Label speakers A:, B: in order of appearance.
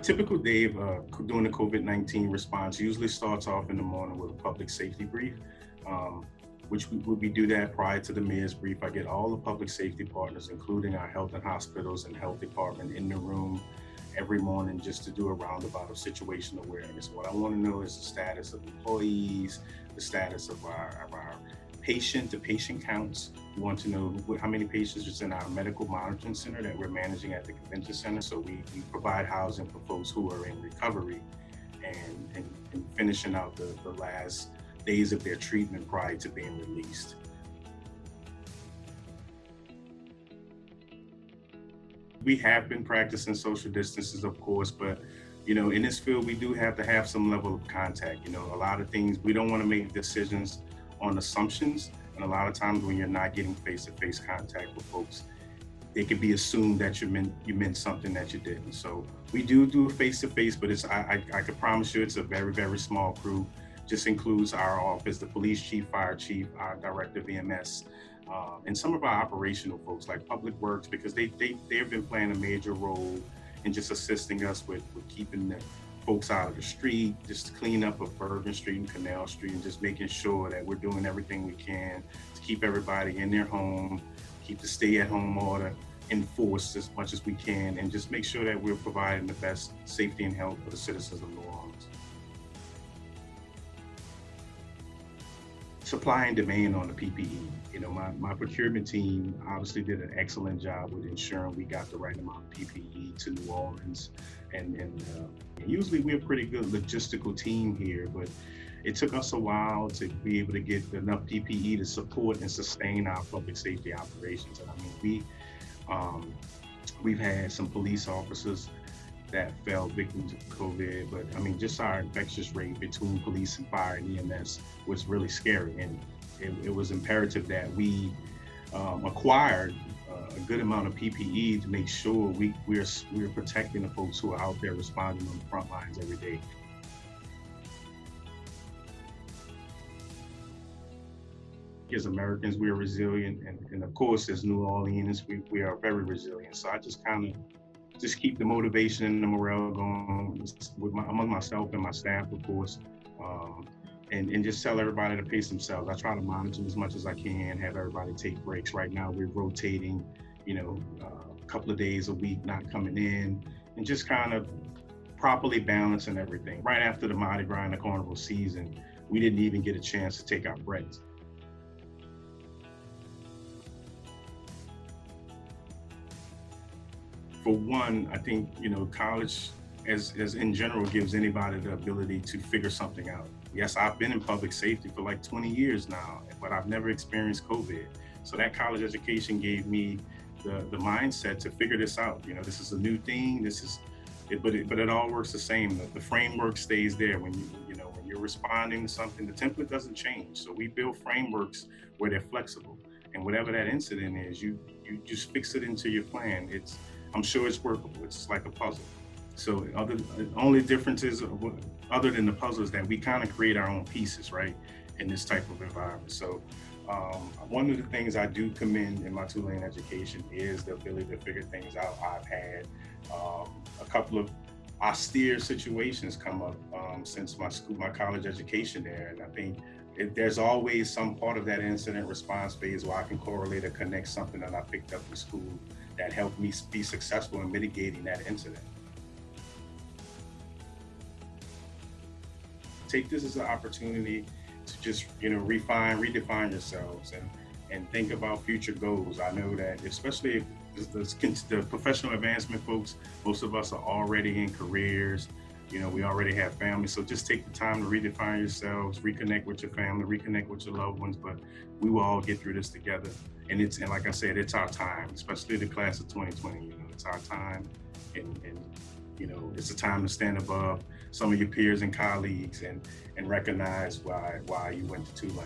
A: typical day of doing the COVID-19 response usually starts off in the morning with a public safety brief, which we do that prior to the mayor's brief. I get all the public safety partners, including our health and hospitals and health department, in the room every morning just to do a roundabout of situation awareness. What I want to know is the status of employees, the status of our patient-to-patient counts. We want to know how many patients is in our medical monitoring center that we're managing at the convention center. So we provide housing for folks who are in recovery and finishing out the last days of their treatment prior to being released. We have been practicing social distances, of course, but in this field, we do have to have some level of contact. A lot of things, we don't want to make decisions on assumptions. And a lot of times when you're not getting face-to-face contact with folks, it could be assumed that you meant something that you didn't. So we do face-to-face, but I can promise you it's a very, very small crew. Just includes our office, the police chief, fire chief, our director of EMS, and some of our operational folks like Public Works, because they have been playing a major role in just assisting us with keeping the folks out of the street, just clean up of Bourbon Street and Canal Street, and just making sure that we're doing everything we can to keep everybody in their home, keep the stay-at-home order enforced as much as we can, and just make sure that we're providing the best safety and health for the citizens of New Orleans. Supply and demand on the PPE. My procurement team obviously did an excellent job with ensuring we got the right amount of PPE to New Orleans. And usually we're a pretty good logistical team here, but it took us a while to be able to get enough PPE to support and sustain our public safety operations. And we've had some police officers that fell victims of COVID, but just our infectious rate between police and fire and EMS was really scary. And it was imperative that we acquired a good amount of PPE to make sure we're protecting the folks who are out there responding on the front lines every day. As Americans, we are resilient, and of course, as New Orleans, we are very resilient. So I just keep the motivation and the morale going among myself and my staff, of course, and just tell everybody to pace themselves. I try to monitor as much as I can, have everybody take breaks. Right now, we're rotating, a couple of days a week, not coming in, and just kind of properly balancing everything. Right after the Mardi Gras and the Carnival season, we didn't even get a chance to take our breaks. For one, I think, college as in general gives anybody the ability to figure something out. Yes, I've been in public safety for like 20 years now, but I've never experienced COVID. So that college education gave me the mindset to figure this out. This is a new thing. But it all works the same. The framework stays there when you're responding to something. The template doesn't change. So we build frameworks where they're flexible, and whatever that incident is, you just fix it into your plan. I'm sure it's workable. It's like a puzzle. So the only difference is, other than the puzzle, is that we kind of create our own pieces, right, in this type of environment. So one of the things I do commend in my Tulane education is the ability to figure things out. I've had a couple of austere situations come up since my college education there, and I think there's always some part of that incident response phase where I can correlate or connect something that I picked up in school that helped me be successful in mitigating that incident. Take this as an opportunity to just, redefine yourselves and think about future goals. I know that especially if the professional advancement folks, most of us are already in careers, we already have families. So just take the time to redefine yourselves, reconnect with your family, reconnect with your loved ones, but we will all get through this together. And like I said, it's our time, especially the class of 2020, it's our time. And it's a time to stand above some of your peers and colleagues and recognize why you went to Tulane.